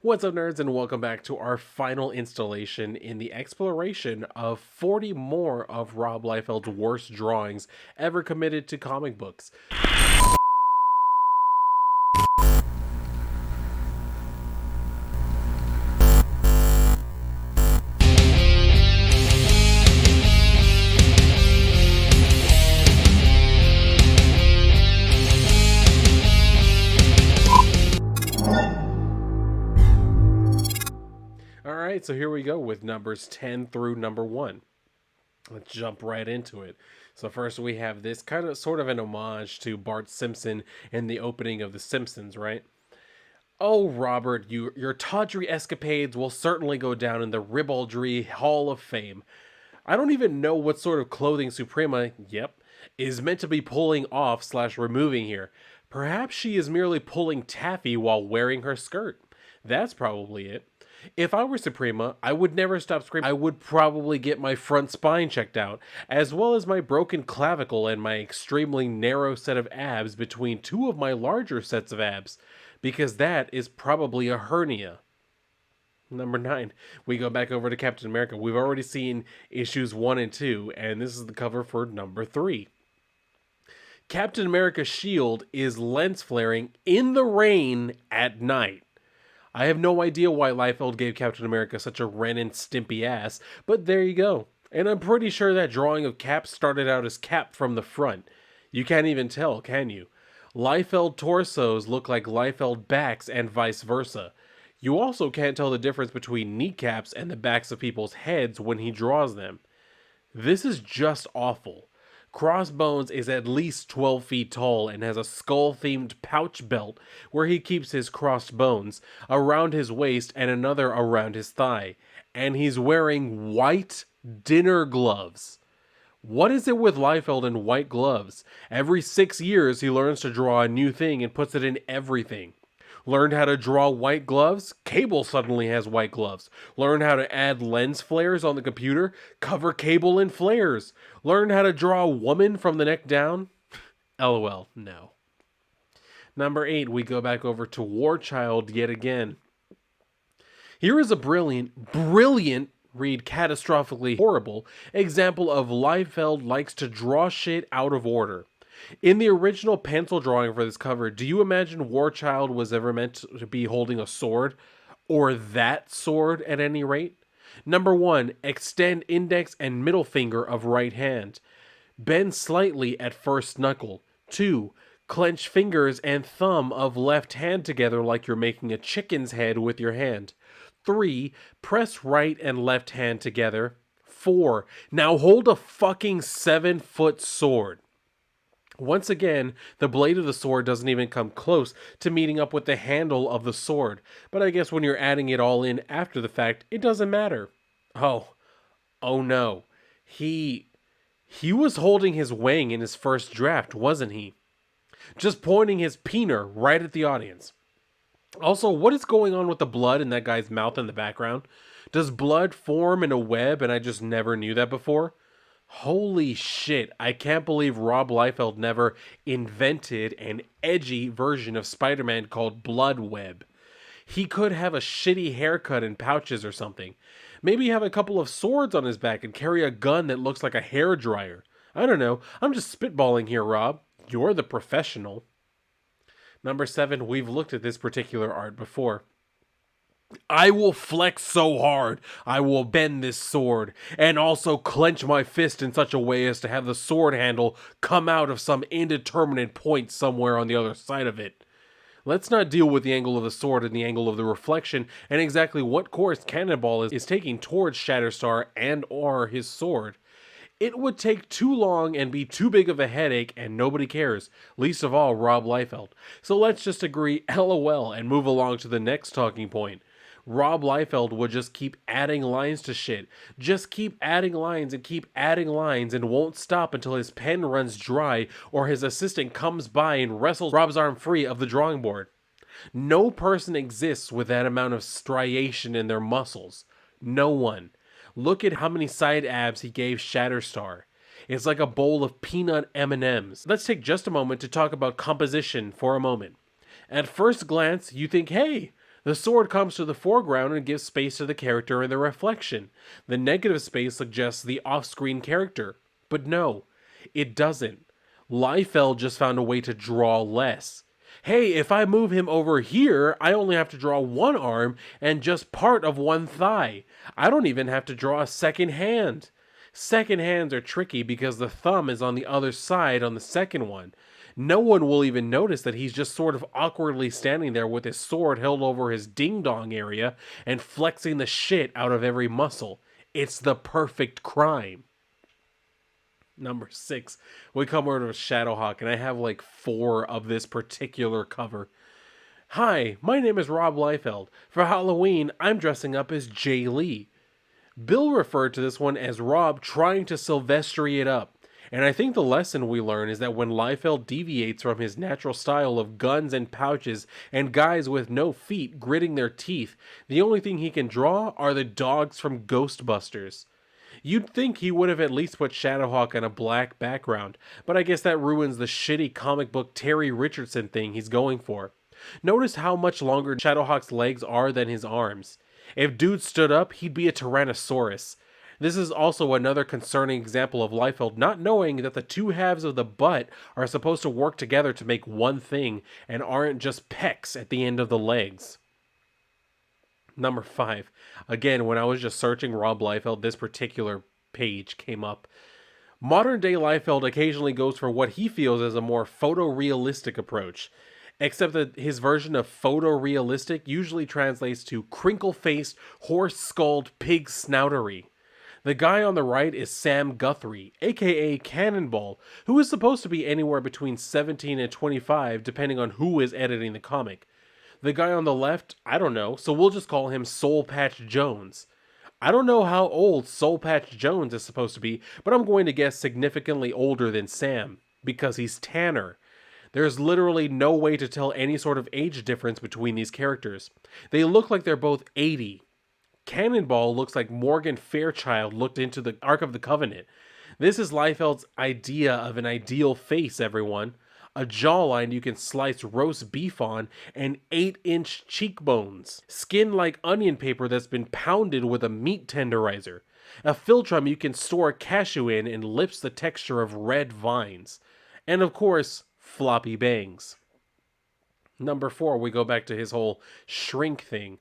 What's up, nerds, and welcome back to our final installation in the exploration of 40 more of Rob Liefeld's worst drawings ever committed to comic books. Alright, so here we go with numbers 10 through number 1. Let's jump right into it. So first we have this kind of sort of an homage to Bart Simpson in the opening of The Simpsons, right? Oh, Robert, your tawdry escapades will certainly go down in the Ribaldry Hall of Fame. I don't even know what sort of clothing Suprema, is meant to be pulling off slash removing here. Perhaps she is merely pulling taffy while wearing her skirt. That's probably it. If I were Suprema, I would never stop screaming. I would probably get my front spine checked out, as well as my broken clavicle and my extremely narrow set of abs between two of my larger sets of abs, because that is probably a hernia. Number 9, we go back over to Captain America. We've already seen issues 1 and 2, and this is the cover for number 3. Captain America's shield is lens flaring in the rain at night. I have no idea why Liefeld gave Captain America such a Ren and Stimpy ass, but there you go. And I'm pretty sure that drawing of Cap started out as Cap from the front. You can't even tell, can you? Liefeld torsos look like Liefeld backs and vice versa. You also can't tell the difference between kneecaps and the backs of people's heads when he draws them. This is just awful. Crossbones is at least 12 feet tall and has a skull-themed pouch belt where he keeps his crossed bones, around his waist and another around his thigh. And he's wearing white dinner gloves. What is it with Liefeld and white gloves? Every 6 years he learns to draw a new thing and puts it in everything. Learned how to draw white gloves? Cable suddenly has white gloves. Learn how to add lens flares on the computer? Cover Cable in flares. Learn how to draw a woman from the neck down? LOL, no. Number 8, we go back over to War Child yet again. Here is a brilliant, read catastrophically horrible, example of Liefeld likes to draw shit out of order. In the original pencil drawing for this cover, do you imagine War Child was ever meant to be holding a sword? Or that sword at any rate? Number 1, extend index and middle finger of right hand. Bend slightly at first knuckle. 2, clench fingers and thumb of left hand together like you're making a chicken's head with your hand. 3, press right and left hand together. 4, now hold a fucking 7-foot sword. Once again, the blade of the sword doesn't even come close to meeting up with the handle of the sword, but I guess when you're adding it all in after the fact, it doesn't matter. Oh no. He was holding his wang in his first draft, wasn't he? Just pointing his peener right at the audience. Also, what is going on with the blood in that guy's mouth in the background? Does blood form in a web and I just never knew that before? Holy shit, I can't believe Rob Liefeld never invented an edgy version of Spider-Man called Blood Web. He could have a shitty haircut and pouches or something. Maybe have a couple of swords on his back and carry a gun that looks like a hairdryer. I don't know, I'm just spitballing here, Rob. You're the professional. Number 7, we've looked at this particular art before. I will flex so hard, I will bend this sword, and also clench my fist in such a way as to have the sword handle come out of some indeterminate point somewhere on the other side of it. Let's not deal with the angle of the sword and the angle of the reflection and exactly what course Cannonball is taking towards Shatterstar and or his sword. It would take too long and be too big of a headache, and nobody cares, least of all Rob Liefeld. So let's just agree LOL and move along to the next talking point. Rob Liefeld would just keep adding lines to shit. Just keep adding lines and won't stop until his pen runs dry or his assistant comes by and wrestles Rob's arm free of the drawing board. No person exists with that amount of striation in their muscles. No one. Look at how many side abs he gave Shatterstar. It's like a bowl of peanut M&Ms. Let's take just a moment to talk about composition for a moment. At first glance, you think, hey, The sword comes to the foreground and gives space to the character in the reflection. The negative space suggests the off-screen character. But no, it doesn't. Liefeld just found a way to draw less. Hey, if I move him over here, I only have to draw one arm and just part of one thigh. I don't even have to draw a second hand. Second hands are tricky because the thumb is on the other side on the second one. No one will even notice that he's just sort of awkwardly standing there with his sword held over his ding-dong area and flexing the shit out of every muscle. It's the perfect crime. Number 6, we come over to Shadowhawk, and I have like 4 of this particular cover. Hi, my name is Rob Liefeld. For Halloween, I'm dressing up as Jay Lee. Bill referred to this one as Rob trying to Sylvester it up. And I think the lesson we learn is that when Liefeld deviates from his natural style of guns and pouches and guys with no feet gritting their teeth, the only thing he can draw are the dogs from Ghostbusters. You'd think he would have at least put Shadowhawk on a black background, but I guess that ruins the shitty comic book Terry Richardson thing he's going for. Notice how much longer Shadowhawk's legs are than his arms. If dude stood up, he'd be a Tyrannosaurus. This is also another concerning example of Liefeld not knowing that the two halves of the butt are supposed to work together to make one thing and aren't just pecs at the end of the legs. Number 5. Again, when I was just searching Rob Liefeld, this particular page came up. Modern day Liefeld occasionally goes for what he feels is a more photorealistic approach, except that his version of photorealistic usually translates to crinkle-faced, horse-skulled pig snoutery. The guy on the right is Sam Guthrie, aka Cannonball, who is supposed to be anywhere between 17 and 25 depending on who is editing the comic. The guy on the left, I don't know, so we'll just call him Soul Patch Jones. I don't know how old Soul Patch Jones is supposed to be, but I'm going to guess significantly older than Sam, because he's Tanner. There's literally no way to tell any sort of age difference between these characters. They look like they're both 80. Cannonball looks like Morgan Fairchild looked into the Ark of the Covenant. This is Liefeld's idea of an ideal face, everyone. A jawline you can slice roast beef on, and 8-inch cheekbones. Skin like onion paper that's been pounded with a meat tenderizer. A philtrum you can store cashew in, and lips the texture of red vines. And of course, floppy bangs. Number 4, we go back to his whole shrink thing.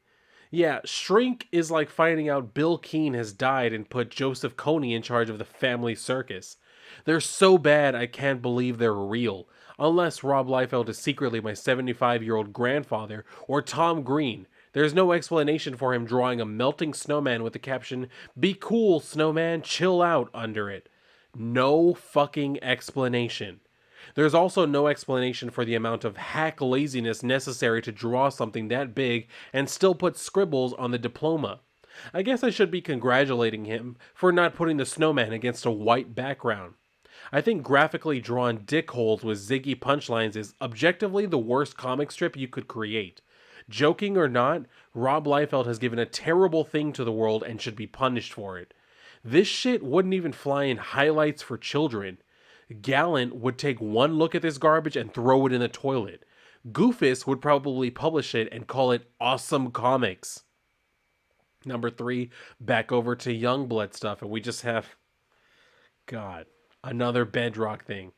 Yeah, shrink is like finding out Bill Keane has died and put Joseph Kony in charge of the family circus. They're so bad I can't believe they're real. Unless Rob Liefeld is secretly my 75-year-old grandfather or Tom Green. There's no explanation for him drawing a melting snowman with the caption, "Be cool, snowman, chill out," under it. No fucking explanation. There's also no explanation for the amount of hack laziness necessary to draw something that big and still put scribbles on the diploma. I guess I should be congratulating him for not putting the snowman against a white background. I think graphically drawn dick holes with ziggy punchlines is objectively the worst comic strip you could create. Joking or not, Rob Liefeld has given a terrible thing to the world and should be punished for it. This shit wouldn't even fly in highlights for children. Gallant would take one look at this garbage and throw it in the toilet. Goofus would probably publish it and call it Awesome Comics. Number 3, back over to Youngblood stuff, and we just have... God... another bedrock thing.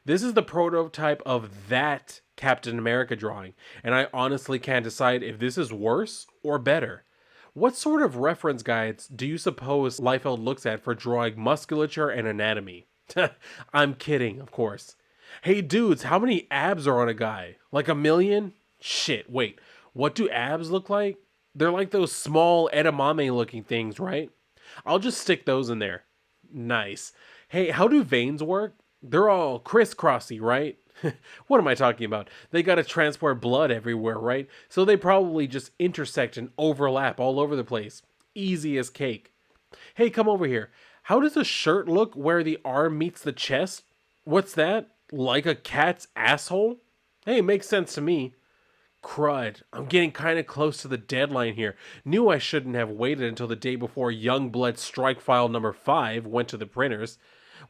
This is the prototype of that Captain America drawing, and I honestly can't decide if this is worse or better. What sort of reference guides do you suppose Liefeld looks at for drawing musculature and anatomy? I'm kidding, of course. Hey dudes, how many abs are on a guy? Like 1 million? Shit, wait, what do abs look like? They're like those small edamame looking things, right? I'll just stick those in there. Nice. Hey, how do veins work? They're all crisscrossy, right? What am I talking about? They gotta transport blood everywhere, right? So they probably just intersect and overlap all over the place. Easy as cake. Hey, come over here. How does a shirt look where the arm meets the chest? What's that? Like a cat's asshole? Hey, makes sense to me. Crud, I'm getting kind of close to the deadline here. Knew I shouldn't have waited until the day before Youngblood Strike File number 5 went to the printers.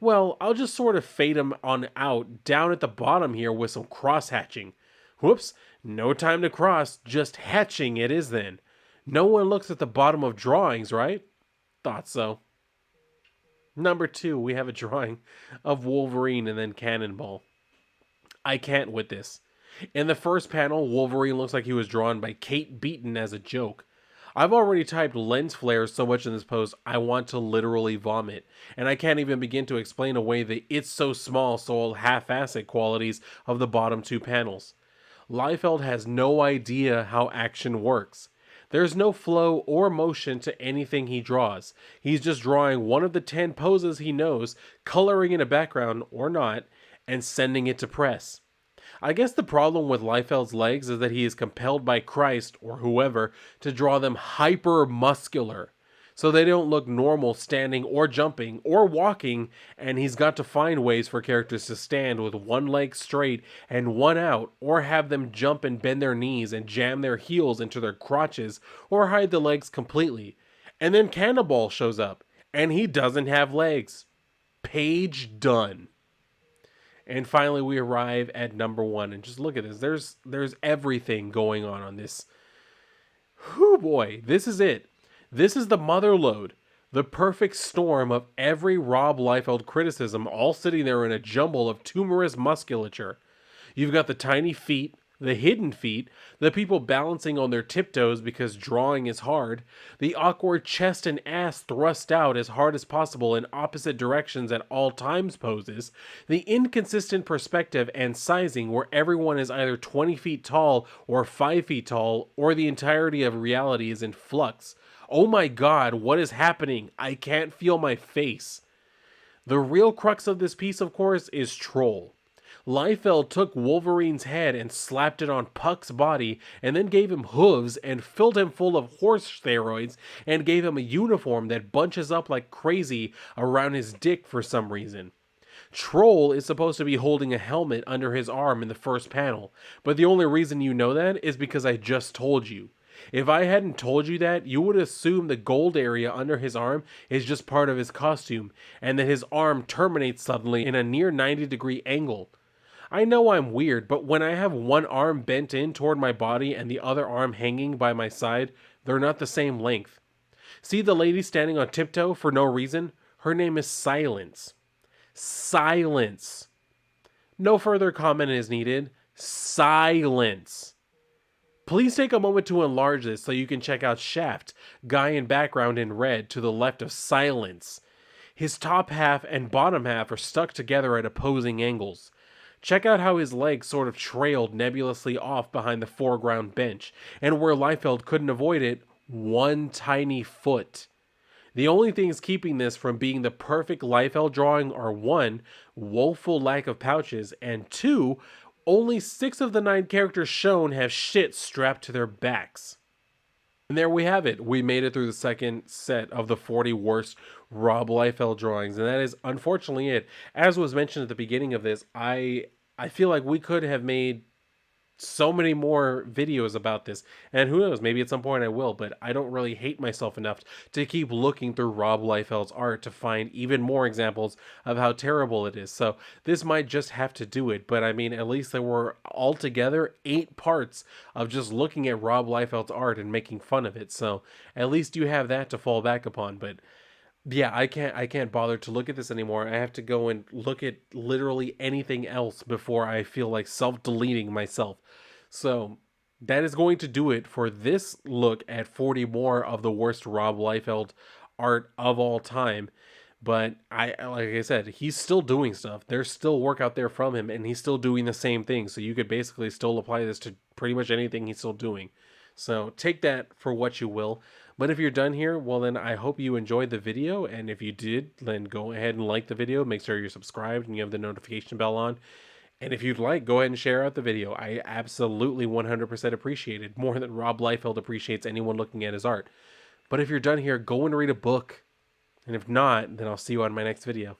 Well, I'll just sort of fade him on out down at the bottom here with some cross-hatching. Whoops, No time to cross, just hatching it is then. No one looks at the bottom of drawings, right? Thought so. Number 2, we have a drawing of Wolverine and then Cannonball. I can't with this. In the first panel, Wolverine looks like he was drawn by Kate Beaton as a joke. I've already typed lens flares so much in this post, I want to literally vomit. And I can't even begin to explain away the "it's so small, so I'll half-ass it" qualities of the bottom 2 panels. Liefeld has no idea how action works. There's no flow or motion to anything he draws. He's just drawing one of the 10 poses he knows, coloring in a background or not, and sending it to press. I guess the problem with Liefeld's legs is that he is compelled by Christ, or whoever, to draw them hyper-muscular, so they don't look normal standing or jumping or walking, and he's got to find ways for characters to stand with one leg straight and one out, or have them jump and bend their knees and jam their heels into their crotches, or hide the legs completely. And then Cannonball shows up, and he doesn't have legs. Page done. And finally, we arrive at number 1, and just look at this. There's everything going on this. Whew, boy, this is it. This is the mother lode, the perfect storm of every Rob Liefeld criticism, all sitting there in a jumble of tumorous musculature. You've got the tiny feet, the hidden feet, the people balancing on their tiptoes because drawing is hard, the awkward chest and ass thrust out as hard as possible in opposite directions at all times poses, the inconsistent perspective and sizing where everyone is either 20 feet tall or 5 feet tall, or the entirety of reality is in flux. Oh my god, what is happening? I can't feel my face. The real crux of this piece, of course, is Troll. Liefeld took Wolverine's head and slapped it on Puck's body, and then gave him hooves and filled him full of horse steroids and gave him a uniform that bunches up like crazy around his dick for some reason. Troll is supposed to be holding a helmet under his arm in the first panel, but the only reason you know that is because I just told you. If I hadn't told you that, you would assume the gold area under his arm is just part of his costume, and that his arm terminates suddenly in a near 90-degree angle. I know I'm weird, but when I have one arm bent in toward my body and the other arm hanging by my side, they're not the same length. See the lady standing on tiptoe for no reason? Her name is Silence. Silence. No further comment is needed. Silence. Please take a moment to enlarge this so you can check out Shaft, guy in background in red to the left of Silence. His top half and bottom half are stuck together at opposing angles. Check out how his legs sort of trailed nebulously off behind the foreground bench, and where Liefeld couldn't avoid it, one tiny foot. The only things keeping this from being the perfect Liefeld drawing are 1, woeful lack of pouches, and 2, only 6 of the 9 characters shown have shit strapped to their backs. And there we have it. We made it through the second set of the 40 worst Rob Liefeld drawings, and that is unfortunately it. As was mentioned at the beginning of this, I feel like we could have made so many more videos about this, and who knows, maybe at some point I will, but I don't really hate myself enough to keep looking through Rob Liefeld's art to find even more examples of how terrible it is. So this might just have to do it, but I mean, at least there were altogether 8 parts of just looking at Rob Liefeld's art and making fun of it, so at least you have that to fall back upon. But yeah, I can't bother to look at this anymore. I have to go and look at literally anything else before I feel like self-deleting myself. So that is going to do it for this look at 40 more of the worst Rob Liefeld art of all time. But like I said, he's still doing stuff. There's still work out there from him, and he's still doing the same thing. So you could basically still apply this to pretty much anything he's still doing. So take that for what you will. But if you're done here, well then I hope you enjoyed the video, and if you did, then go ahead and like the video, make sure you're subscribed and you have the notification bell on. And if you'd like, go ahead and share out the video. I absolutely 100% appreciate it, more than Rob Liefeld appreciates anyone looking at his art. But if you're done here, go and read a book. And if not, then I'll see you on my next video.